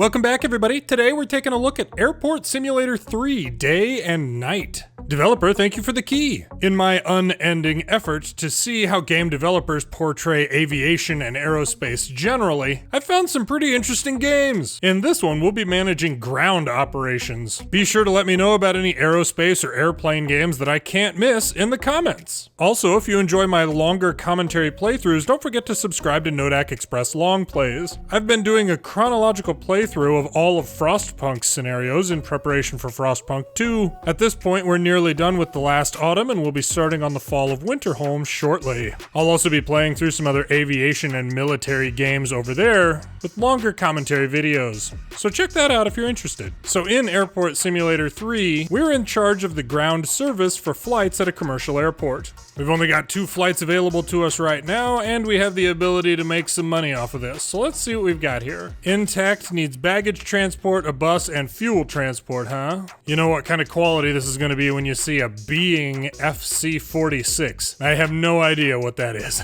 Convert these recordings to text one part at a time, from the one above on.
Welcome back, everybody. Today we're taking a look at Airport Simulator 3 Day and Night. Developer, thank you for the key. In my unending effort to see how game developers portray aviation and aerospace generally, I found some pretty interesting games. In this one, we'll be managing ground operations. Be sure to let me know about any aerospace or airplane games that I can't miss in the comments. Also, if you enjoy my longer commentary playthroughs, don't forget to subscribe to Nodak Express Long Plays. I've been doing a chronological playthrough of all of Frostpunk's scenarios in preparation for Frostpunk 2. At this point, we're nearly done with the last autumn and we'll be starting on the fall of Winterholm shortly. I'll also be playing through some other aviation and military games over there with longer commentary videos. So check that out if you're interested. So in Airport Simulator 3, we're in charge of the ground service for flights at a commercial airport. We've only got 2 flights available to us right now, and we have the ability to make some money off of this. So let's see what we've got here. Intact needs baggage transport, a bus, and fuel transport, huh? You know what kind of quality this is going to be when you see a Boeing FC-46. I have no idea what that is.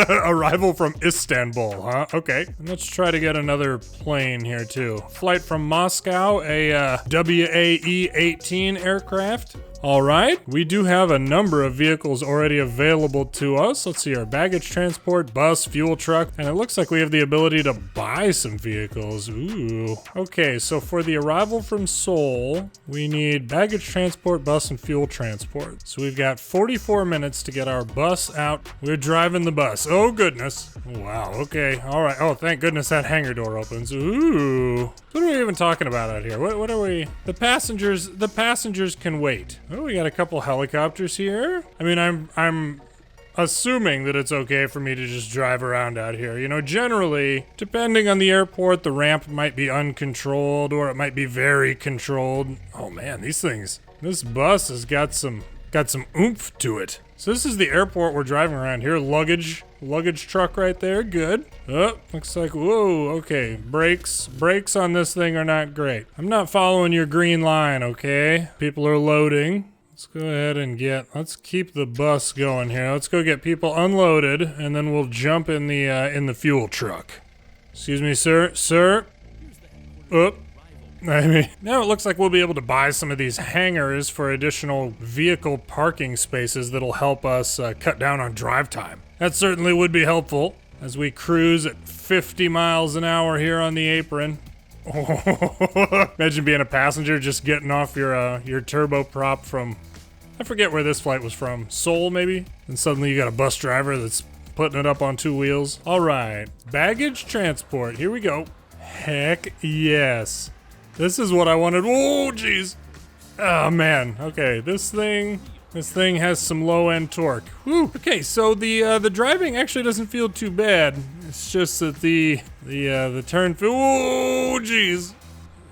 Arrival from Istanbul, huh? Okay. And let's try to get another plane here, too. Flight from Moscow, a WAE-18 aircraft. All right, we do have a number of vehicles already available to us. Let's see, our baggage transport, bus, fuel truck, and it looks like we have the ability to buy some vehicles. Ooh. Okay, so for the arrival from Seoul, we need baggage transport, bus, and fuel transport. So we've got 44 minutes to get our bus out. We're driving the bus. Oh, goodness. Wow, okay, all right. Oh, thank goodness that hangar door opens. Ooh. What are we even talking about out here? What are we? The passengers can wait. Oh, we got a couple helicopters here. I mean, I'm assuming that it's okay for me to just drive around out here. You know, generally, depending on the airport, the ramp might be uncontrolled or it might be very controlled. Oh man, these things. This bus has got some oomph to it. So this is the airport we're driving around here. Luggage truck right there, good. Oh, looks like, whoa, okay. Brakes on this thing are not great. I'm not following your green line, okay? People are loading. Let's go ahead and let's keep the bus going here. Let's go get people unloaded and then we'll jump in the fuel truck. Excuse me, sir. Sir? Oop. I mean, now it looks like we'll be able to buy some of these hangars for additional vehicle parking spaces that'll help us cut down on drive time. That certainly would be helpful as we cruise at 50 miles an hour here on the apron. Imagine being a passenger just getting off your turboprop from, I forget where this flight was from, Seoul maybe? And suddenly you got a bus driver that's putting it up on 2 wheels. All right, baggage transport, here we go. Heck yes. This is what I wanted. Oh, jeez. Oh, man. Okay, this thing has some low-end torque. Whew. Okay, so the driving actually doesn't feel too bad. It's just that the turn feel. Oh, jeez.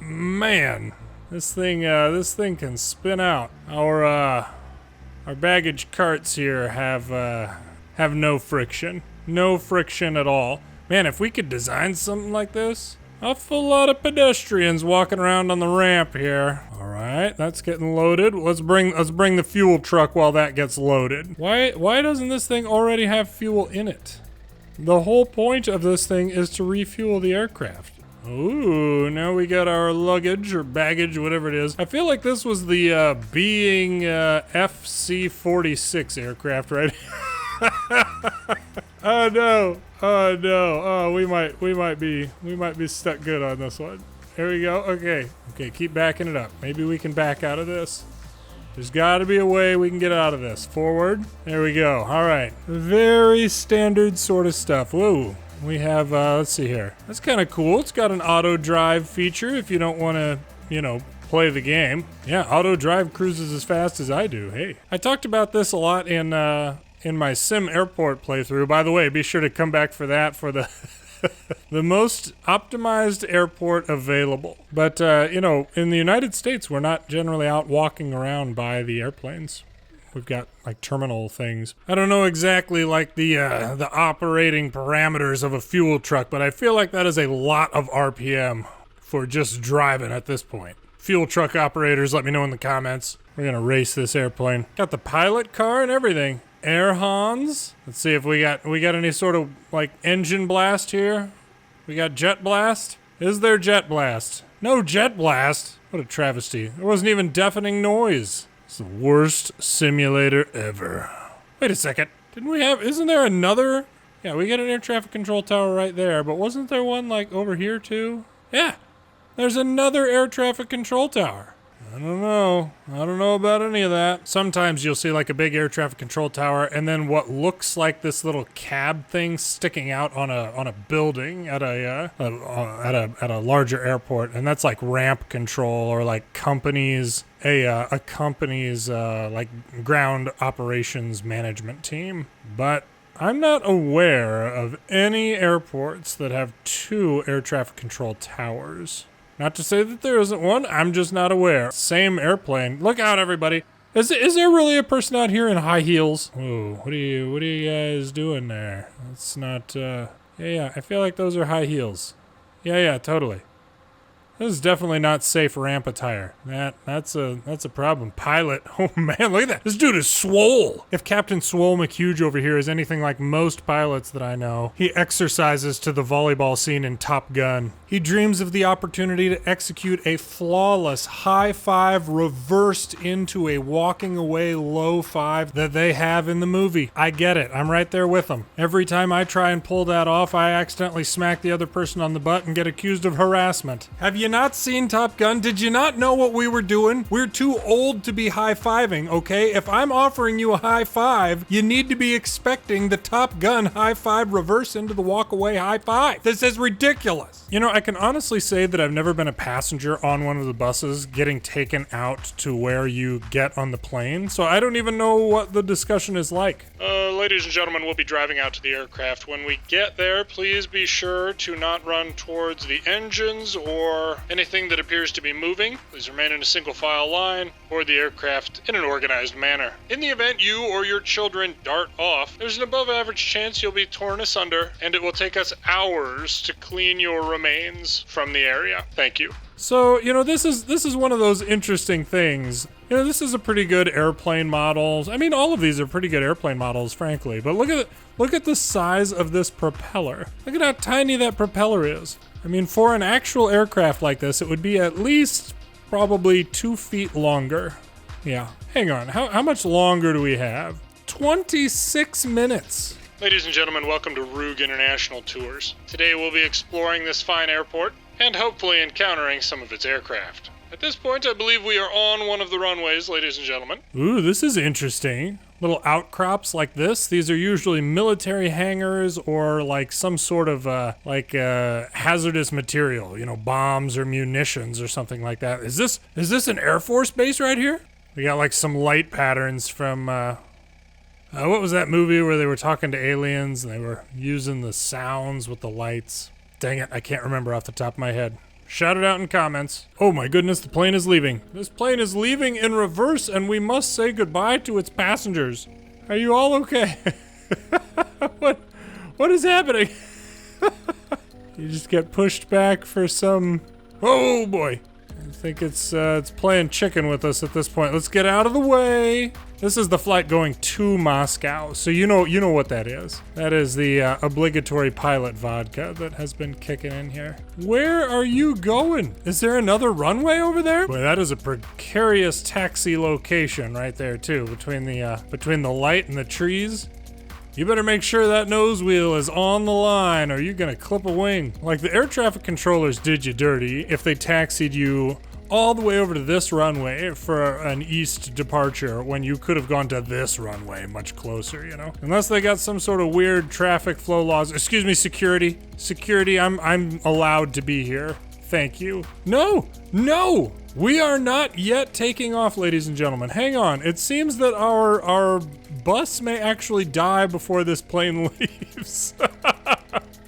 Man, this thing can spin out. Our baggage carts here have no friction. No friction at all. Man, if we could design something like this. Awful lot of pedestrians walking around on the ramp here. All right, that's getting loaded. Let's bring the fuel truck while that gets loaded. Why doesn't this thing already have fuel in it? The whole point of this thing is to refuel the aircraft. Ooh, now we got our luggage or baggage, whatever it is. I feel like this was the Boeing FC-46 aircraft, right? Oh no. Oh no. Oh, we might be stuck good on this one. Here we go. Okay, keep backing it up. Maybe we can back out of this. There's got to be a way we can get out of this. Forward. There we go. All right. Very standard sort of stuff. Whoa. We have, let's see here. That's kind of cool. It's got an auto drive feature if you don't want to, play the game. Yeah, auto drive cruises as fast as I do. Hey. I talked about this a lot in my Sim Airport playthrough. By the way, be sure to come back for that for the the most optimized airport available. But, in the United States, we're not generally out walking around by the airplanes. We've got, like, terminal things. I don't know exactly, like, the operating parameters of a fuel truck, but I feel like that is a lot of RPM for just driving at this point. Fuel truck operators, let me know in the comments. We're gonna race this airplane. Got the pilot car and everything. Air Hans. Let's see if we got any sort of like engine blast here. We got jet blast. Is there jet blast? No jet blast? What a travesty. There wasn't even deafening noise. It's the worst simulator ever. Wait a second. Didn't we have, isn't there another? Yeah, we got an air traffic control tower right there, but wasn't there one like over here too? Yeah, there's another air traffic control tower. I don't know. I don't know about any of that. Sometimes you'll see like a big air traffic control tower and then what looks like this little cab thing sticking out on a building at a larger airport, and that's like ramp control or like companies a company's like ground operations management team. But I'm not aware of any airports that have 2 air traffic control towers. Not to say that there isn't one, I'm just not aware. Same airplane. Look out, everybody. Is there really a person out here in high heels? Ooh, what are you guys doing there? That's not, yeah, I feel like those are high heels. Yeah, totally. This is definitely not safe ramp attire. That's a problem. Pilot, oh man, look at that. This dude is swole. If Captain Swole McHuge over here is anything like most pilots that I know, he exercises to the volleyball scene in Top Gun. He dreams of the opportunity to execute a flawless high five reversed into a walking away low five that they have in the movie. I get it. I'm right there with them. Every time I try and pull that off, I accidentally smack the other person on the butt and get accused of harassment. Have you not seen Top Gun? Did you not know what we were doing? We're too old to be high-fiving, okay? If I'm offering you a high five, you need to be expecting the Top Gun high five reverse into the walk-away high five. This is ridiculous. You know, I can honestly say that I've never been a passenger on one of the buses getting taken out to where you get on the plane, so I don't even know what the discussion is like. Ladies and gentlemen, we'll be driving out to the aircraft. When we get there, please be sure to not run towards the engines or anything that appears to be moving. Please remain in a single file line or the aircraft in an organized manner. In the event you or your children dart off, there's an above average chance you'll be torn asunder, and it will take us hours to clean your remains from the area. Thank you. So, you know, this is one of those interesting things. You know, this is a pretty good airplane model. I mean, all of these are pretty good airplane models, frankly. But look at the size of this propeller. Look at how tiny that propeller is. I mean, for an actual aircraft like this, it would be at least probably 2 feet longer. Yeah. Hang on. How much longer do we have? 26 minutes. Ladies and gentlemen, welcome to Rug International Tours. Today we'll be exploring this fine airport and hopefully encountering some of its aircraft. At this point, I believe we are on one of the runways, ladies and gentlemen. Ooh, this is interesting. Little outcrops like this. These are usually military hangars or like some sort of hazardous material, you know, bombs or munitions or something like that. Is this an Air Force base right here? We got like some light patterns from what was that movie where they were talking to aliens and they were using the sounds with the lights? Dang it, I can't remember off the top of my head. Shout it out in comments. Oh my goodness, the plane is leaving. This plane is leaving in reverse and we must say goodbye to its passengers. Are you all okay? What is happening? You just get pushed back for some... Oh boy. I think it's playing chicken with us at this point. Let's get out of the way. This is the flight going to Moscow, so you know what that is. That is the obligatory pilot vodka that has been kicking in here. Where are you going? Is there another runway over there? Boy, that is a precarious taxi location right there too, between the light and the trees. You better make sure that nose wheel is on the line or you're gonna clip a wing. Like the air traffic controllers did you dirty if they taxied you all the way over to this runway for an east departure when you could have gone to this runway much closer, you know? Unless they got some sort of weird traffic flow laws. Excuse me, security. Security, I'm allowed to be here. Thank you. No! We are not yet taking off, ladies and gentlemen. Hang on. It seems that our bus may actually die before this plane leaves.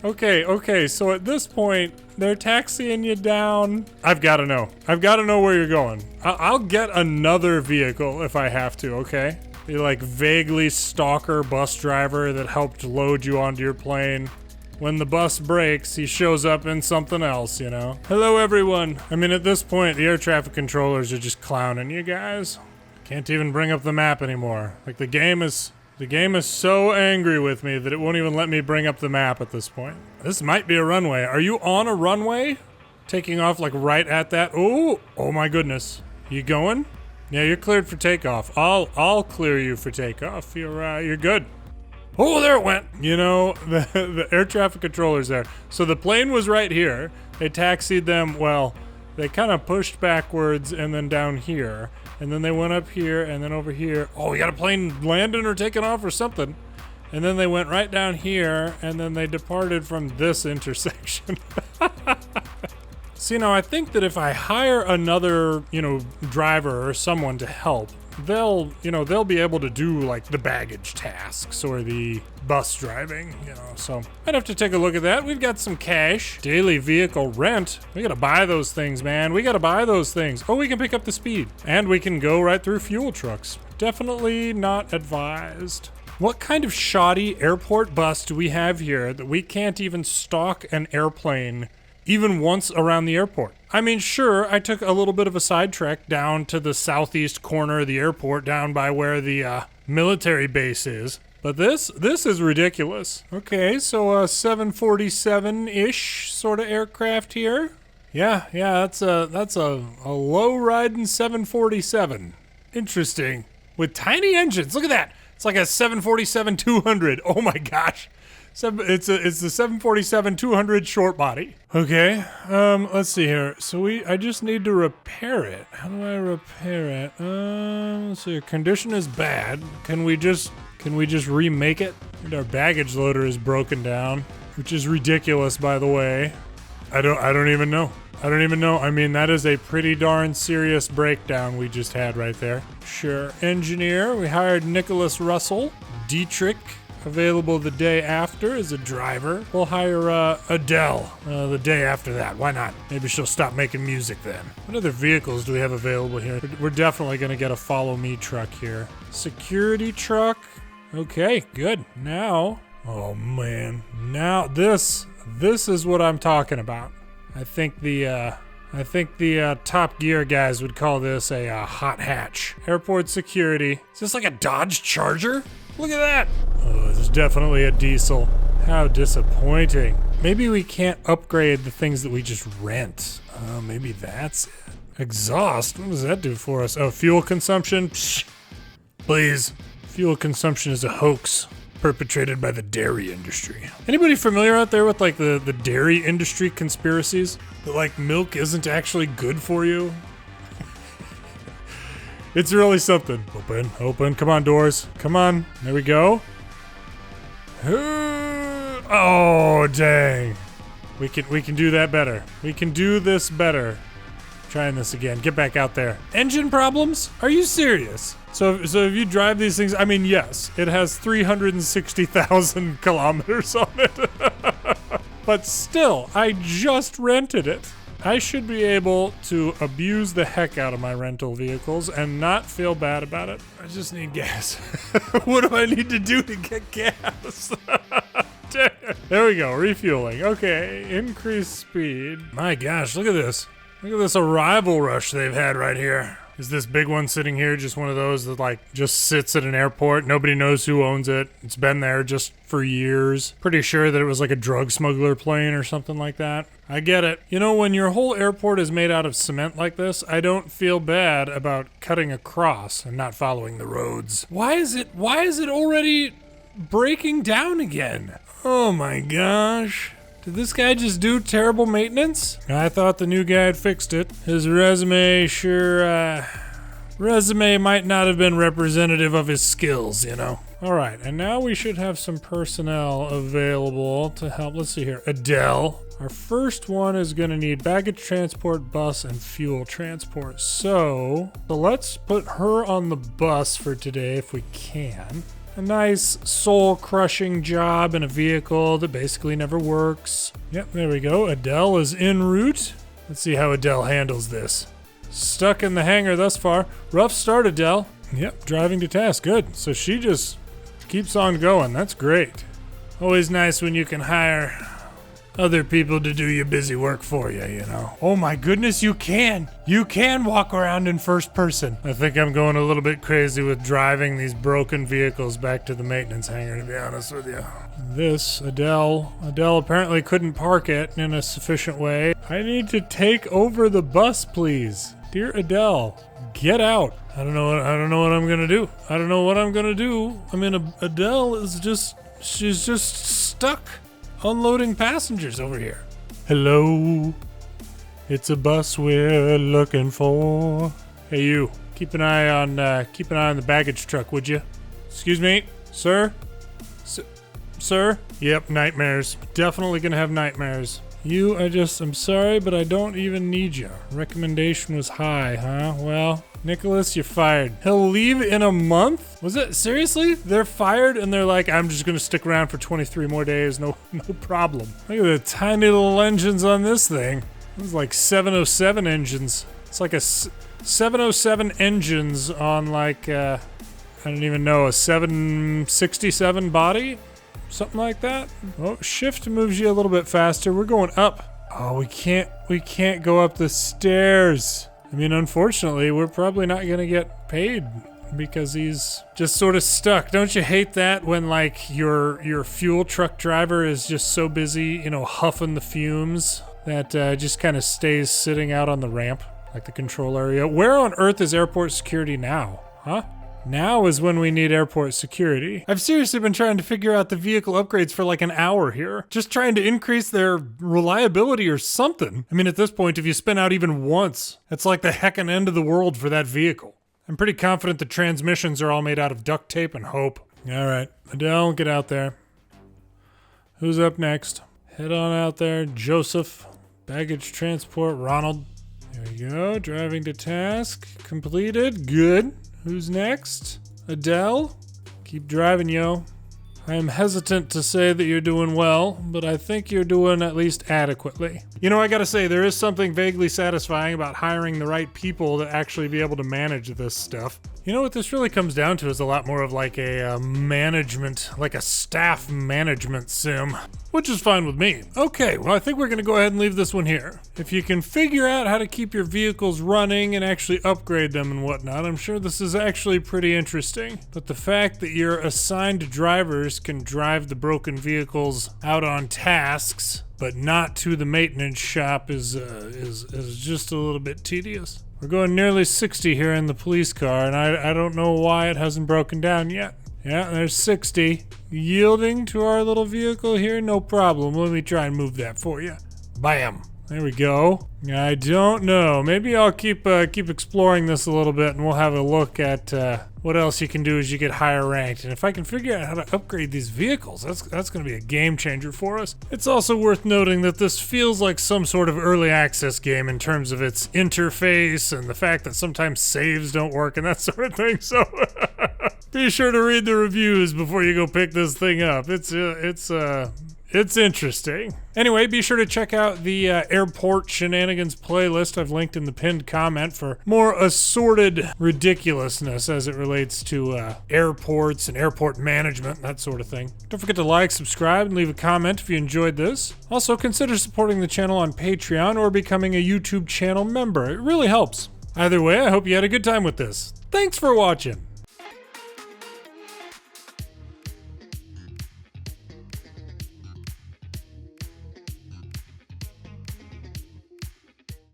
Okay, so at this point, they're taxiing you down. I've got to know where you're going. I'll get another vehicle if I have to, okay? Be like vaguely stalker bus driver that helped load you onto your plane. When the bus breaks, he shows up in something else, you know? Hello, everyone. I mean, at this point, the air traffic controllers are just clowning you guys. Can't even bring up the map anymore. Like, the game is so angry with me that it won't even let me bring up the map at this point. This might be a runway. Are you on a runway? taking off like right at that. Oh my goodness. You going? Yeah, you're cleared for takeoff. I'll clear you for takeoff. You're good. Oh, there it went. You know, the air traffic controller's there. So the plane was right here. They taxied them, well, they kind of pushed backwards and then down here. And then they went up here and then over here. Oh, we got a plane landing or taking off or something. And then they went right down here and then they departed from this intersection. See, now I think that if I hire another, driver or someone to help, they'll be able to do like the baggage tasks or the bus driving, so I'd have to take a look at that. We've got some cash. Daily vehicle rent. We gotta buy those things, man. We gotta buy those things. Oh, we can pick up the speed and we can go right through fuel trucks. Definitely not advised. What kind of shoddy airport bus do we have here that we can't even stock an airplane even once around the airport? I mean, sure, I took a little bit of a sidetrack down to the southeast corner of the airport, down by where the military base is. But this is ridiculous. Okay, so a 747-ish sort of aircraft here. Yeah, that's a low-riding 747. Interesting. With tiny engines. Look at that. It's like a 747-200. Oh my gosh. It's the 747-200 short body. Okay, let's see here. So I just need to repair it. How do I repair it? Let's see. Condition is bad. Can we just remake it? And our baggage loader is broken down, which is ridiculous, by the way. I don't even know. I mean, that is a pretty darn serious breakdown we just had right there. Sure. Engineer, we hired Nicholas Russell. Dietrich, available the day after as a driver. We'll hire Adele the day after that. Why not? Maybe she'll stop making music then. What other vehicles do we have available here? We're definitely going to get a follow me truck here. Security truck. Okay, good. Now, oh man. Now this is what I'm talking about. I think the Top Gear guys would call this a hot hatch. Airport security. Is this like a Dodge Charger? Look at that. Oh, this is definitely a diesel. How disappointing. Maybe we can't upgrade the things that we just rent. Oh, maybe that's it. Exhaust. What does that do for us? Oh, fuel consumption. Psh, please. Fuel consumption is a hoax perpetrated by the dairy industry. Anybody familiar out there with like the dairy industry conspiracies? That like milk isn't actually good for you? It's really something. Open. Come on, doors. Come on. There we go. Oh, dang. We can do that better. We can do this better. Trying this again. Get back out there. Engine problems? Are you serious? So if you drive these things, I mean, yes, it has 360,000 kilometers on it. But still, I just rented it. I should be able to abuse the heck out of my rental vehicles and not feel bad about it. I just need gas. What do I need to do to get gas? There we go, refueling. Okay, increase speed. My gosh, look at this. Look at this arrival rush they've had right here. Is this big one sitting here just one of those that like just sits at an airport? Nobody knows who owns it. It's been there just for years. Pretty sure that it was like a drug smuggler plane or something like that. I get it. You know, when your whole airport is made out of cement like this, I don't feel bad about cutting across and not following the roads. Why is it already breaking down again? Oh my gosh. Did this guy just do terrible maintenance? I thought the new guy had fixed it. His resume resume might not have been representative of his skills, you know. All right, and now we should have some personnel available to help. Let's see here. Adele. Our first one is gonna need baggage transport, bus, and fuel transport. So let's put her on the bus for today if we can. A nice soul-crushing job in a vehicle that basically never works. Yep, there we go. Adele is en route. Let's see how Adele handles this. Stuck in the hangar thus far. Rough start, Adele. Yep, driving to task. Good. So she just keeps on going. That's great. Always nice when you can hire other people to do your busy work for you, you know. Oh my goodness, you can. You can walk around in first person. I think I'm going a little bit crazy with driving these broken vehicles back to the maintenance hangar, to be honest with you. This, Adele apparently couldn't park it in a sufficient way. I need to take over the bus, please. Dear Adele, get out. I don't know what I'm gonna do. I don't know what I'm gonna do. I mean, Adele is she's just stuck unloading passengers over here. Hello, it's a bus we're looking for. Hey, you, keep an eye on the baggage truck, would you? Excuse me, sir? Sir? Yep, nightmares. Definitely gonna have nightmares. I'm sorry, but I don't even need you. Recommendation was high, huh? Well, Nicholas, you're fired. He'll leave in a month? Was it? Seriously? They're fired and they're like, I'm just gonna stick around for 23 more days, no problem. Look at the tiny little engines on this thing. This is like 707 engines. It's like a 707 engines on like, I don't even know, a 767 body? Something like that. Oh, shift moves you a little bit faster. We're going up. Oh, we can't go up the stairs. I mean, unfortunately, we're probably not gonna get paid because he's just sort of stuck. Don't you hate that when like your fuel truck driver is just so busy, huffing the fumes that just kind of stays sitting out on the ramp, like the control area? Where on earth is airport security now? Huh? Now is when we need airport security. I've seriously been trying to figure out the vehicle upgrades for like an hour here. Just trying to increase their reliability or something. I mean, at this point, if you spin out even once, it's like the heckin' end of the world for that vehicle. I'm pretty confident the transmissions are all made out of duct tape and hope. All right, Adele, get out there. Who's up next? Head on out there, Joseph. Baggage transport, Ronald. There we go, driving to task. Completed, good. Who's next? Adele? Keep driving, yo. I am hesitant to say that you're doing well, but I think you're doing at least adequately. I gotta say, there is something vaguely satisfying about hiring the right people to actually be able to manage this stuff. You know what this really comes down to is a lot more of like a staff management sim, which is fine with me. Okay, well, I think we're gonna go ahead and leave this one here. If you can figure out how to keep your vehicles running and actually upgrade them and whatnot, I'm sure this is actually pretty interesting. But the fact that your assigned drivers can drive the broken vehicles out on tasks, but not to the maintenance shop is just a little bit tedious. We're going nearly 60 here in the police car, and I don't know why it hasn't broken down yet. Yeah, there's 60. Yielding to our little vehicle here, no problem. Let me try and move that for you. Bam. There we go. I don't know. Maybe I'll keep exploring this a little bit, and we'll have a look at what else you can do as you get higher ranked. And if I can figure out how to upgrade these vehicles, that's going to be a game changer for us. It's also worth noting that this feels like some sort of early access game in terms of its interface and the fact that sometimes saves don't work and that sort of thing. So be sure to read the reviews before you go pick this thing up. It's interesting. Anyway, be sure to check out the Airport Shenanigans playlist I've linked in the pinned comment for more assorted ridiculousness as it relates to airports and airport management, that sort of thing. Don't forget to like, subscribe, and leave a comment if you enjoyed this. Also, consider supporting the channel on Patreon or becoming a YouTube channel member. It really helps. Either way, I hope you had a good time with this. Thanks for watching.